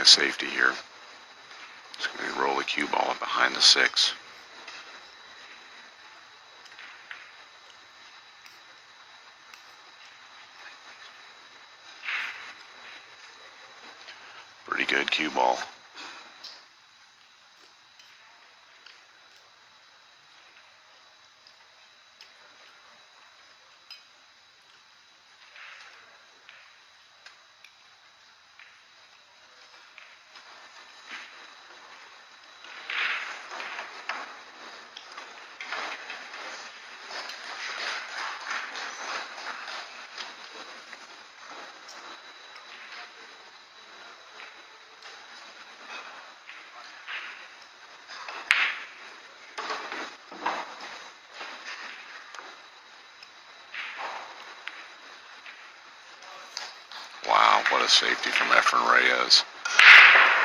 a safety here. Just going to roll the cue ball up behind the 6. Pretty good cue ball. Wow, what a safety from Efren Reyes.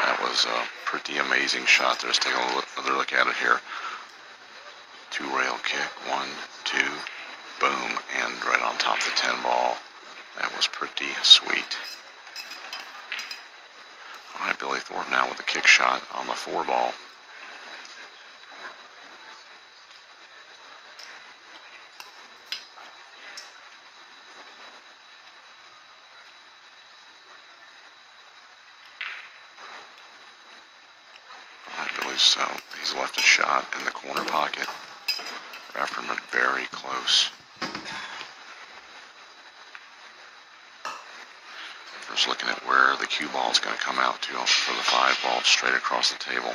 That was a pretty amazing shot there. Let's take another look at it here. 2-rail kick, 1, 2, boom, and right on top of the 10 ball. That was pretty sweet. All right, Billy Thorpe now with a kick shot on the 4 ball. So he's left a shot in the corner pocket. Efren went very close. Just looking at where the cue ball is going to come out to for the 5 ball straight across the table.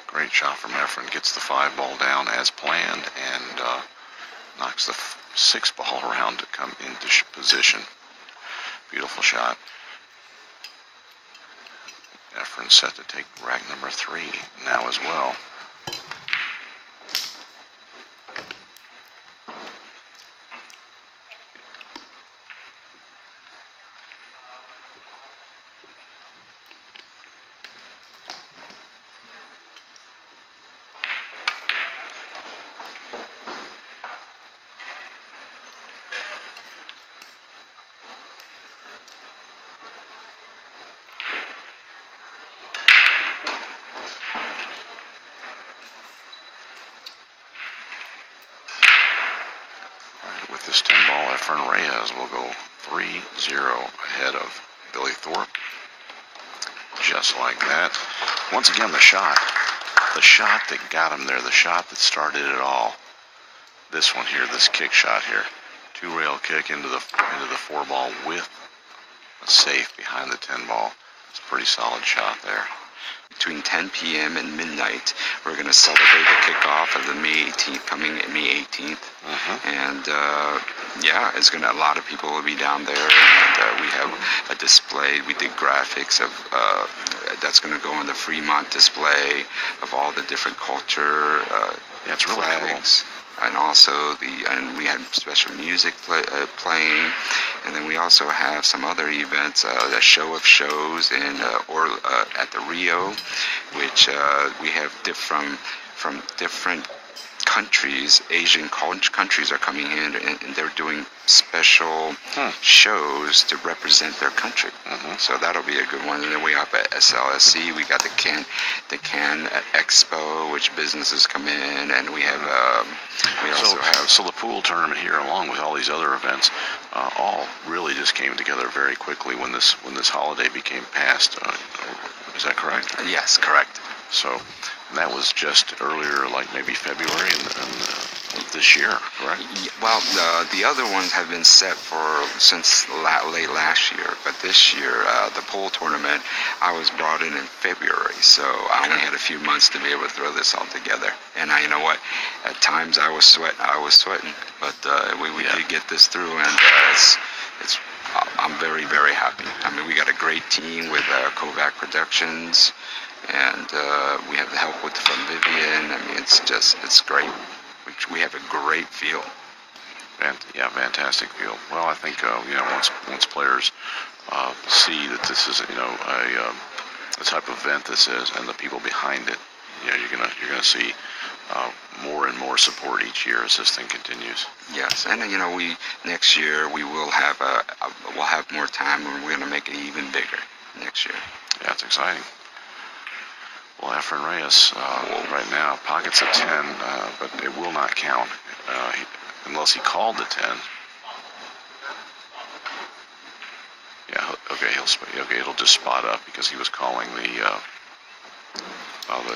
Great shot from Efren. Gets the 5 ball down as planned and knocks the 6 ball around to come into position. Beautiful shot. Efren set to take rack number 3 now as well. With this 10 ball, Efren Reyes will go 3-0 ahead of Billy Thorpe. Just like that. Once again, the shot that got him there, the shot that started it all. This one here, this kick shot here. 2-rail kick into the 4 ball with a safe behind the 10 ball. It's a pretty solid shot there. Between 10 p.m. and midnight, we're going to celebrate the kickoff of the May 18th, coming May 18th. And yeah, a lot of people will be down there. And we have a display. We did graphics of that's going to go on the Fremont display of all the different culture yeah, it's really flags. Cool. And also we had special music playing, and then we also have some other events, a show of shows at the Rio, which we have from different countries. Asian countries are coming in, and they're doing special shows to represent their country. So that'll be a good one. And then we have at SLSC, we got the Cannes Expo, which businesses come in, and we have so the pool tournament here, along with all these other events, all really just came together very quickly when this holiday became passed. Is that correct? Yes, correct. So that was just earlier, like maybe February this year, correct? Well, the other ones have been set for since late last year, but this year, the pool tournament, I was brought in February, so I only had a few months to be able to throw this all together. And you know what? At times I was sweating, but we did get this through, and I'm very, very happy. I mean, we got a great team with Kovac Productions, and we have the help from Vivian. I mean, it's great. We have a great field. Yeah, fantastic field. Well, I think once players see that this is the type of event this is and the people behind it, you're gonna see more and more support each year as this thing continues. Yes, and next year we'll have more time, and we're gonna make it even bigger next year. Yeah, it's exciting. Well, Efren Reyes, right now, pockets at 10, but it will not count unless he called the 10. Yeah, okay, it'll just spot up because he was calling the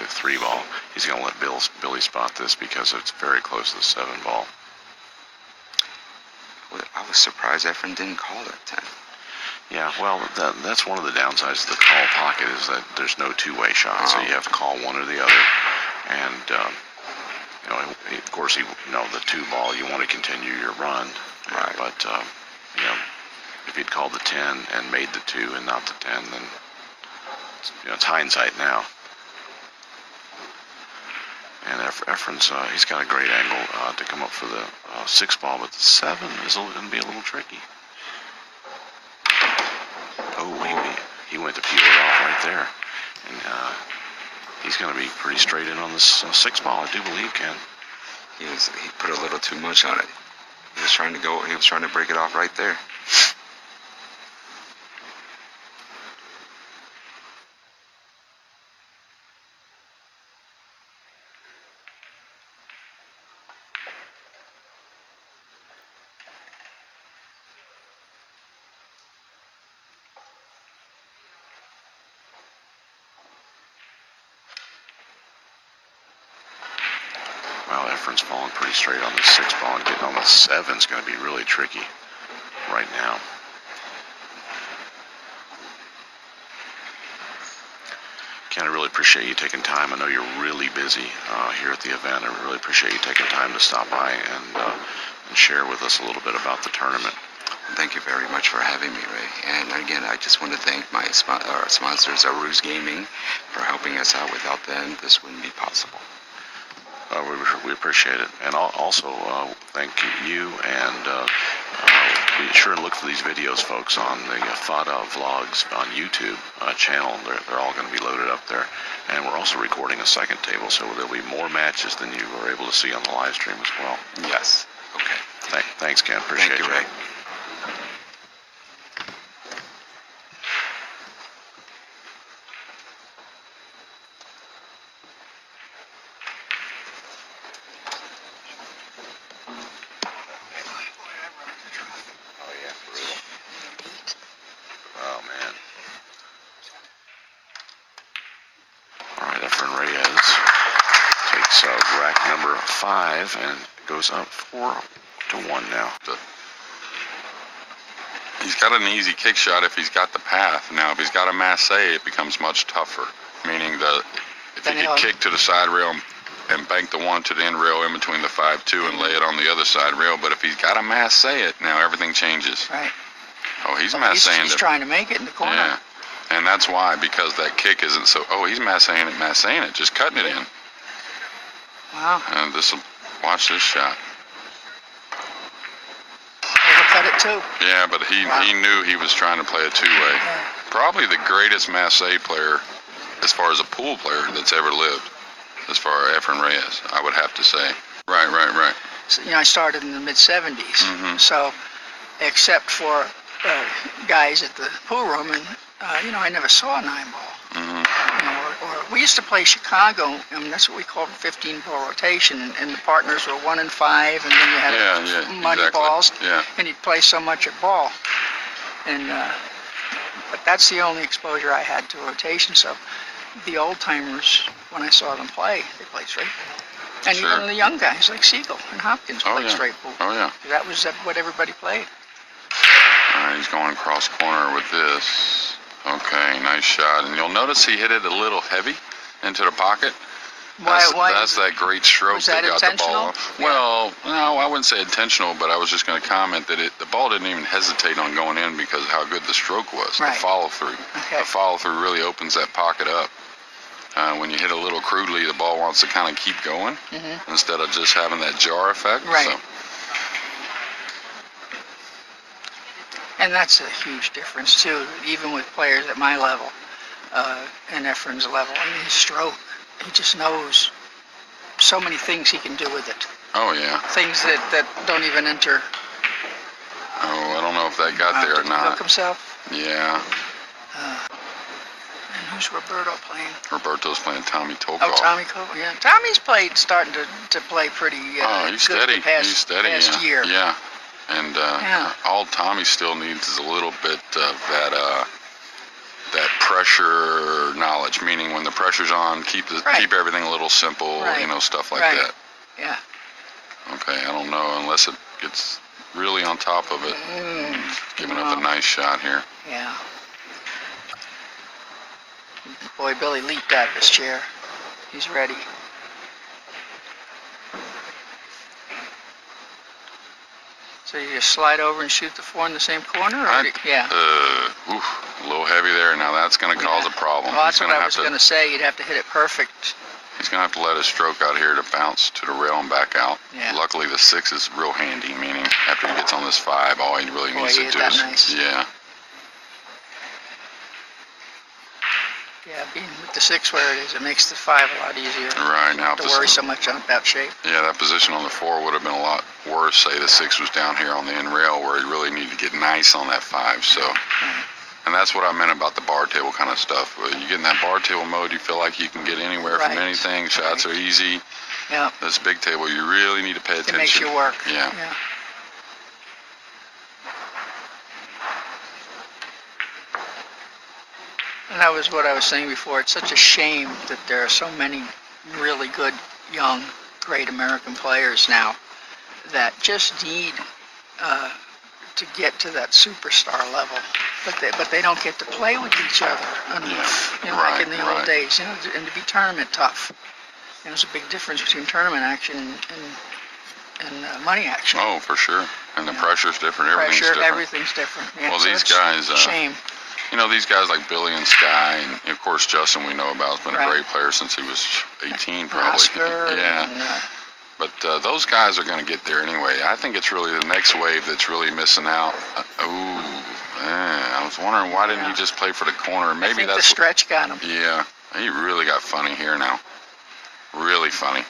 3 ball. He's going to let Billy spot this because it's very close to the 7 ball. Well, I was surprised Efren didn't call it 10. Yeah, well, that's one of the downsides of the call pocket is that there's no two-way shot, so you have to call one or the other. And of course, the 2 ball, you want to continue your run. Right. But if he'd called the 10 and made the 2 and not the 10, then it's hindsight now. And Efren's he's got a great angle to come up for the 6 ball, but the 7 is going to be a little tricky. Oh, he went to peel it off right there. And he's going to be pretty straight in on this 6 ball, I do believe, Ken. He put a little too much on it. He was trying to break it off right there. Well, Efren's falling pretty straight on the 6 ball, and getting on the 7 is going to be really tricky right now. Ken, I really appreciate you taking time. I know you're really busy here at the event. I really appreciate you taking time to stop by and share with us a little bit about the tournament. Thank you very much for having me, Ray. And again, I just want to thank our sponsors, Aruz Gaming, for helping us out. Without them, this wouldn't be possible. We appreciate it. And also thank you, and be sure and look for these videos, folks, on the FADA Vlogs on YouTube channel. They're all going to be loaded up there. And we're also recording a second table, so there'll be more matches than you were able to see on the live stream as well. Yes. Okay. Thanks, Ken. Appreciate you, Ray. Efren Reyes takes rack number 5 and goes up 4-1 now. He's got an easy kick shot if he's got the path. Now, if he's got a masse, it becomes much tougher. Meaning that if he could kick to the side rail and bank the 1 to the end rail in between the 5-2 and lay it on the other side rail, but if he's got a masse it, now everything changes. Right. Oh, he's masseing He's trying to make it in the corner. Yeah. And that's why, because that kick isn't so, he's masseing it, just cutting it in. Wow. And watch this shot. Overcut it too. Yeah, but he knew he was trying to play a 2-way. Yeah. Probably the greatest masse player, as far as a pool player that's ever lived, as far as Efren Reyes, I would have to say. Right. So, I started in the mid-'70s. Mm-hmm. So, except for guys at the pool room, and I never saw a 9-ball. Mm-hmm. Or we used to play Chicago, and that's what we called 15-ball rotation, and the partners were 1 and 5, and then you had money exactly. balls, Yeah. and you'd play so much at ball. And But that's the only exposure I had to rotation. So the old timers, when I saw them play, they played straight pool. And Sure. even the young guys like Siegel and Hopkins Oh, played yeah. straight pool. Oh, yeah. That was what everybody played. All right, he's going cross corner with this. Okay, nice shot. And you'll notice he hit it a little heavy into the pocket. That's that great stroke was that got the ball. intentional? Yeah. Well, no, I wouldn't say intentional, but I was just going to comment that the ball didn't even hesitate on going in because of how good the stroke was, Right. the follow through. Okay. The follow through really opens that pocket up. When you hit a little crudely, the ball wants to kind of keep going instead of just having that jar effect. Right. So, And that's a huge difference too, even with players at my level and Efren's level. I mean, his stroke, he just knows so many things he can do with it. oh, yeah. Things that don't even enter. Oh, I don't know if that got there or Did he hook not. himself? Yeah. And who's Roberto playing? Roberto's playing Tommy Tokov. Oh, Tommy Cole, yeah. Tommy's starting to play pretty Oh, he's good steady. the past, He's steady. past Yeah. year. Yeah. And Yeah. all Tommy still needs is a little bit of that pressure knowledge. Meaning, when the pressure's on, keep everything a little simple. Right. You know, stuff like Right. that. Yeah. Okay, I don't know unless it gets really on top of it. Giving up a nice shot here. Yeah. Boy, Billy leaped out of his chair. He's ready. So you just slide over and shoot the four in the same corner? Or yeah. A little heavy there. Now that's going to cause a problem. Well, that's He's what gonna I have was to- going to say. You'd have to hit it perfect. He's going to have to let his stroke out here to bounce to the rail and back out. Yeah. Luckily, the 6 is real handy, meaning after he gets on this 5, all he really Boy, needs he to hit do that is... nice. Yeah. Yeah, being with the 6 where it is, it makes the 5 a lot easier. Right now, To worry so much about shape. yeah, that position on the 4 would have been a lot worse. Say the 6 was down here on the end rail where he really needed to get nice on that 5. So, and that's what I meant about the bar table kind of stuff. When you get in that bar table mode, you feel like you can get anywhere from Right. anything. Shots are easy. Yeah. This big table, you really need to pay attention. It makes you work. Yeah. Yeah. And that was what I was saying before. It's such a shame that there are so many really good, young, great American players now that just need to get to that superstar level, but they don't get to play with each other enough. Yeah, You know, like right, in the old right. days, you know, and to be tournament tough. You know, there's a big difference between tournament action and money action. Oh, for sure. And the Yeah. pressure's different. Everything's Pressure, different. everything's different. Yeah, Well, so these it's guys, a shame. You know, these guys like Billy and Sky, and of course Justin we know about, has been Right. a great player since he was 18 probably. Oscar. Yeah. And, But those guys are going to get there anyway. I think it's really the next wave that's really missing out. I was wondering why didn't he Yeah. just play for the corner? I Maybe think that's the stretch got him. yeah. He really got funny here now. Really funny.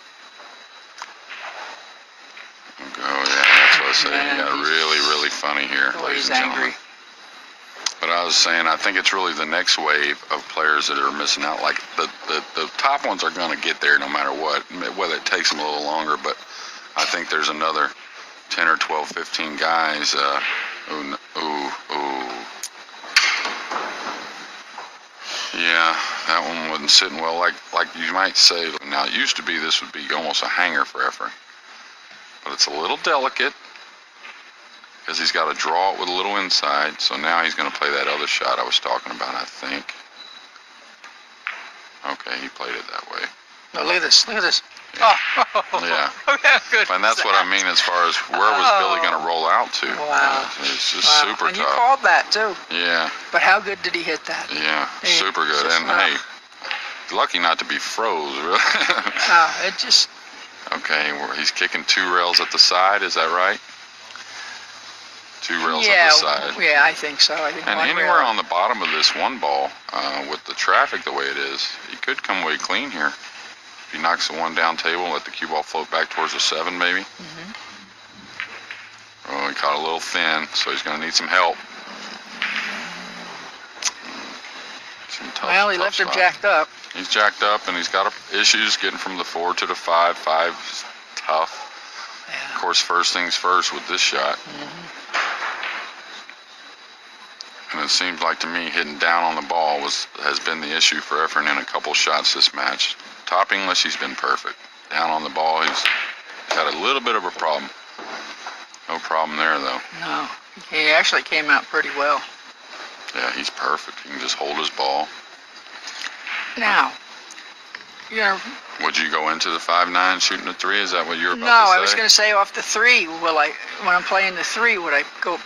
Oh yeah, that's what I say. Man, He got he's- really funny here, Boy, ladies he's and gentlemen. angry. But I was saying, I think it's really the next wave of players that are missing out. Like the top ones are going to get there no matter what, whether it takes them a little longer. But I think there's another 10 or 12, 15 guys. Yeah, that one wasn't sitting well. Like you might say, now it used to be this would be almost a hanger for Efren. But it's a little delicate because he's got to draw it with a little inside. So now he's going to play that other shot I was talking about, I think. Okay, he played it that way. No, look at this. Look at this. Yeah. Oh, Yeah. how good And was that's what I that? mean as far as where was Billy going to roll out to. Wow. It's just Wow. super And you tough. called that too. Yeah, But how good did he hit that? yeah, Hey, super good. just And wow. hey, lucky not to be froze, really. It just, Okay, he's kicking 2 rails at the side, is that right? 2 rails yeah, at the side. yeah, I think so. I think And one anywhere rail- on the bottom of this one ball, with the traffic the way it is, he could come away clean here. If he knocks the one down table and let the cue ball float back towards the 7 maybe. Mhm. Oh, he caught a little thin, so he's going to need some help. Some tough, Well, he tough left him spot. jacked up. He's jacked up, and he's got issues getting from the 4 to the 5. 5 is tough. Of Yeah. course, first things first with this shot. And it seems like to me hitting down on the ball has been the issue for Efren in a couple shots this match. Top English, he's been perfect. Down on the ball, he's got a little bit of a problem. No problem there, though. No, he actually came out pretty well. Yeah, he's perfect. He can just hold his ball. Now, Would you go into the 5-9 shooting a 3? Is that what you're about to say? No, I was going to say off the 3. When I'm playing the 3, would I go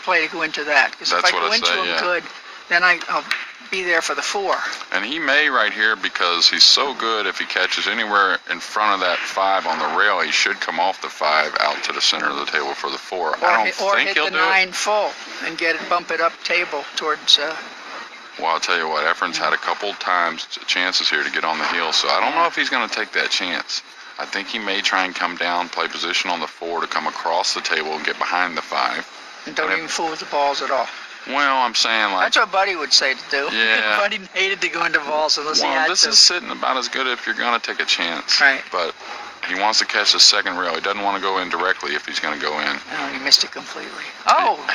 into that? Because if I go into them good, then I'll be there for the 4. And he may right here, because he's so good. If he catches anywhere in front of that 5 on the rail, he should come off the 5 out to the center of the table for the 4. I don't think he'll do it. Or hit the 9 full and bump it up table towards. Well, I'll tell you what, Efren's had a couple chances here to get on the heel, so I don't know if he's going to take that chance. I think he may try and come down, play position on the 4 to come across the table and get behind the 5. And don't even fool with the balls at all. Well, I'm saying like... That's what Buddy would say to do. Yeah. Buddy hated to go into balls unless he had to. Well, this is sitting about as good if you're going to take a chance. Right. But he wants to catch the second rail. He doesn't want to go in directly if he's going to go in. Oh, he missed it completely.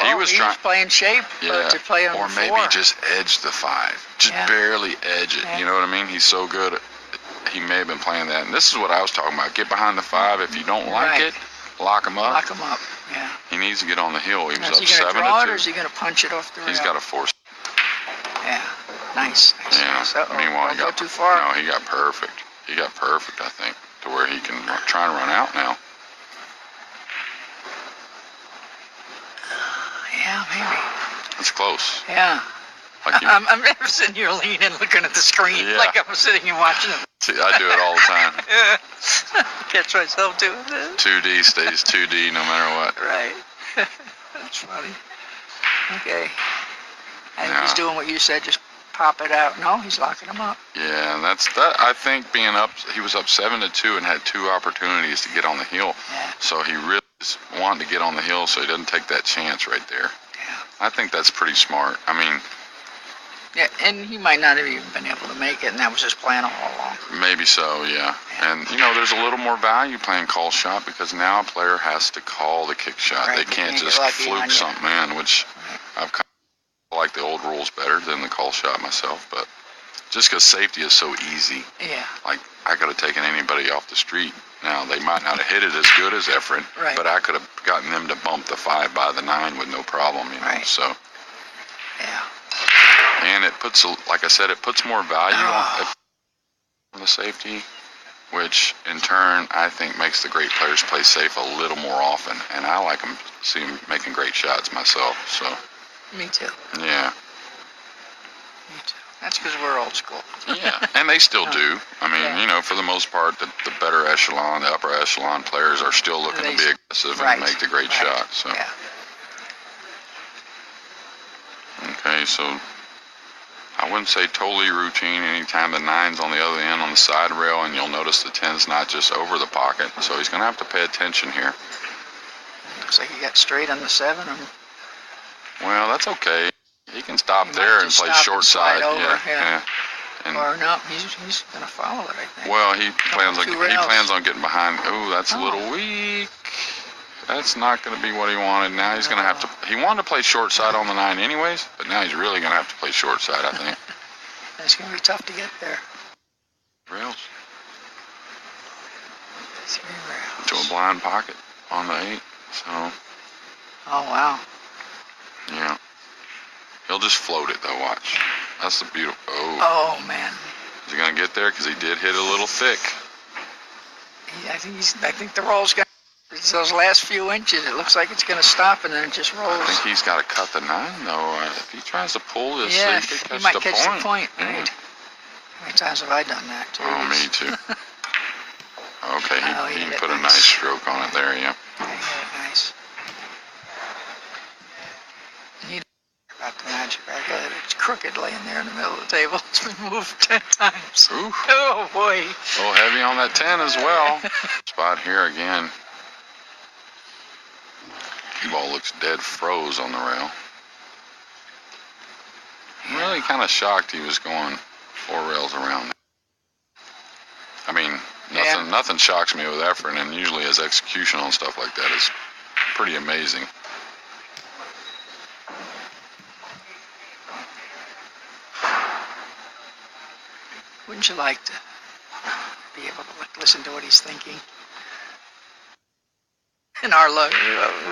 He was playing shape to play on or the 4. Maybe just edge the 5. Just barely edge it. Yeah. You know what I mean? He's so good. He may have been playing that. And this is what I was talking about. Get behind the 5. If you don't like it, lock him up. Lock him up, yeah. He needs to get on the hill. He was Is up he going to 7-2. draw it, or is he going to punch it off the rail? He's got to force. Yeah, nice. Yeah. Nice. Meanwhile, he got too far. No, he got perfect. He got perfect, I think, to where he can try and run out now. Yeah, maybe. It's close. Yeah. Like I'm sitting here leaning, looking at the screen, like I'm sitting and watching it. See, I do it all the time. Catch myself doing this. 2D stays 2D no matter what. Right. That's funny. Okay. I think he's doing what you said, just pop it out. No, he's locking him up. Yeah, and that's that. I think being up, he was up 7-2 and had 2 opportunities to get on the hill. Yeah. So he really is wanting to get on the hill, so he doesn't take that chance right there. Yeah. I think that's pretty smart. I mean, yeah, and he might not have even been able to make it, and that was his plan all along. maybe so, yeah. And there's a little more value playing call shot because now a player has to call the kick shot. Right, They you can't can't just get lucky on fluke you. something in, which I've kind of like the old rules better than the call shot myself, but just because safety is so easy. Yeah. Like, I could have taken anybody off the street. Now, they might not have hit it as good as Efren, Right. but I could have gotten them to bump the 5 by the 9 with no problem, Right. So, Yeah. and it puts, like I said, it puts more value on the safety, which in turn, I think makes the great players play safe a little more often. And I like them, see them making great shots myself, so. Me too. Yeah. Me too. That's because we're old school. Yeah, and they still do. I mean, for the most part, the better echelon, the upper echelon players are still looking to be aggressive and make the great shot. So. Yeah. Okay, so I wouldn't say totally routine. Anytime the 9's on the other end on the side rail, and you'll notice the 10's not just over the pocket. So he's going to have to pay attention here. Looks like he got straight on the 7. Well, that's okay. He can stop there and play short side. Yeah. And or no, he's going to follow it, I think. well, he plans on getting behind. Ooh, that's a little weak. That's not going to be what he wanted. Now he's going to have to. He wanted to play short side on the 9 anyways, but now he's really going to have to play short side, I think. It's going to be tough to get there. Rails 3 rails. to a blind pocket on the 8. So. Oh wow. Yeah. He'll just float it though. Watch. That's the beautiful. Oh man. Is he going to get there? Because he did hit a little thick. I think the roll's got. It's those last few inches. It looks like it's going to stop, and then it just rolls. I think he's got to cut the 9 though. If he tries to pull this, yeah, he might catch the point. Yeah. Right. How many times have I done that too? Oh, me too. Okay, he hit it put a nice. nice stroke on it there, yeah. Yeah, he hit it nice. He about the magic rack. It's crooked laying there in the middle of the table. It's been moved 10 times. Ooh. Oh boy. A little heavy on that 10 as well. Spot here again. Ball looks dead froze on the rail. I'm really kind of shocked he was going 4 rails around. I mean, nothing shocks me with Efren, and usually his execution on stuff like that is pretty amazing. Wouldn't you like to be able to listen to what he's thinking? In our luck,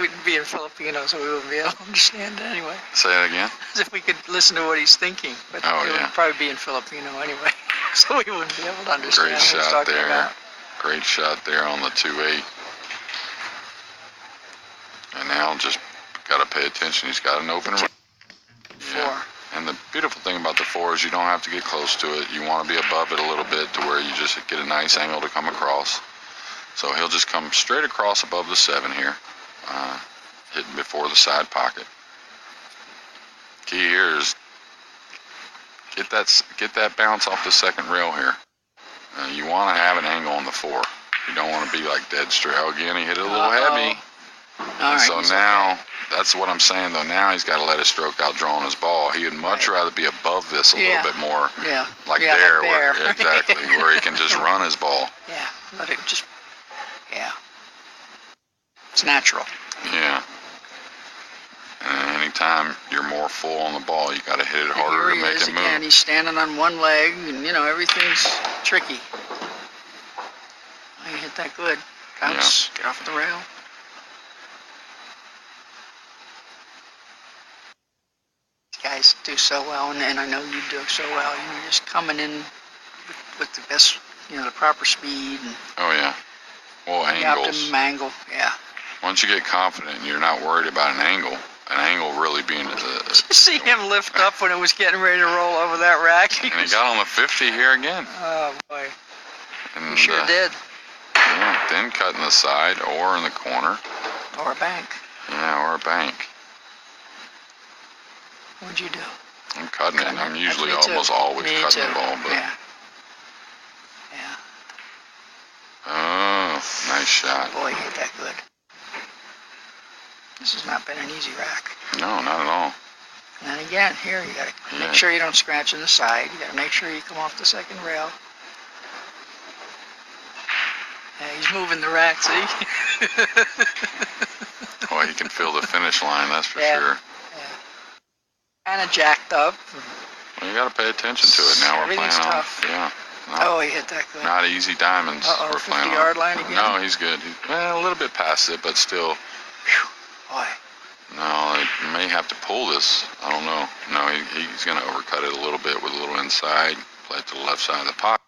we'd be in Filipino, so we wouldn't be able to understand it anyway. Say that again. As if we could listen to what he's thinking, but Oh, it yeah. would probably be in Filipino anyway, so we wouldn't be able to understand Great what he's shot talking there. about. Great shot there on the 2-8. And now just got to pay attention. He's got an open range. Four. And the beautiful thing about the 4 is you don't have to get close to it. You want to be above it a little bit to where you just get a nice angle to come across. So he'll just come straight across above the 7 here, hitting before the side pocket. Key here is get that bounce off the second rail here. You want to have an angle on the 4. You don't want to be like dead straight. Oh, again, he hit it a little heavy. All right, So now, that's what I'm saying though. Now he's got to let his stroke out draw on his ball. He would much rather be above this a little bit more. Yeah. Like Yeah, there, like where, there. exactly, where he can just run his ball. Yeah, let it just, yeah. It's natural. Yeah. And anytime you're more full on the ball, you got to hit it harder Here to he make is it again. move. He's standing on one leg, and everything's tricky. Oh, you hit that good. Bounce, get off the rail. These guys do so well, and I know you do so well. You're just coming in with the best, the proper speed and Oh yeah. Well, the angles. optimum angle. Yeah. Once you get confident, you're not worried about an angle. An angle really being Did you see him lift up when it was getting ready to roll over that rack? and he got on the 50 here again. Oh boy, And he sure did. Yeah, then cutting the side or in the corner. Or a bank. Yeah, or a bank. What'd you do? I'm cutting it. I'm usually Me too. almost always Me cutting too. the ball, but Yeah. Yeah. oh, nice shot. Boy, he hit that good. This has not been an easy rack. No, not at all. And then again, here you gotta Yeah. make sure you don't scratch in the side. You gotta make sure you come off the second rail. Yeah, he's moving the rack, see? Well, he can feel the finish line, that's for Yeah. sure. Kind of jacked up. Well, you got to pay attention to it. Now we're Everything's playing tough. on. Yeah. Oh, he hit that good. Not easy diamonds. Uh-oh, We're playing 50-yard on. line again? No, he's good. Well, a little bit past it, but still. Boy. No, it may have to pull this. I don't know. No, he's going to overcut it a little bit with a little inside. Play it to the left side of the pocket.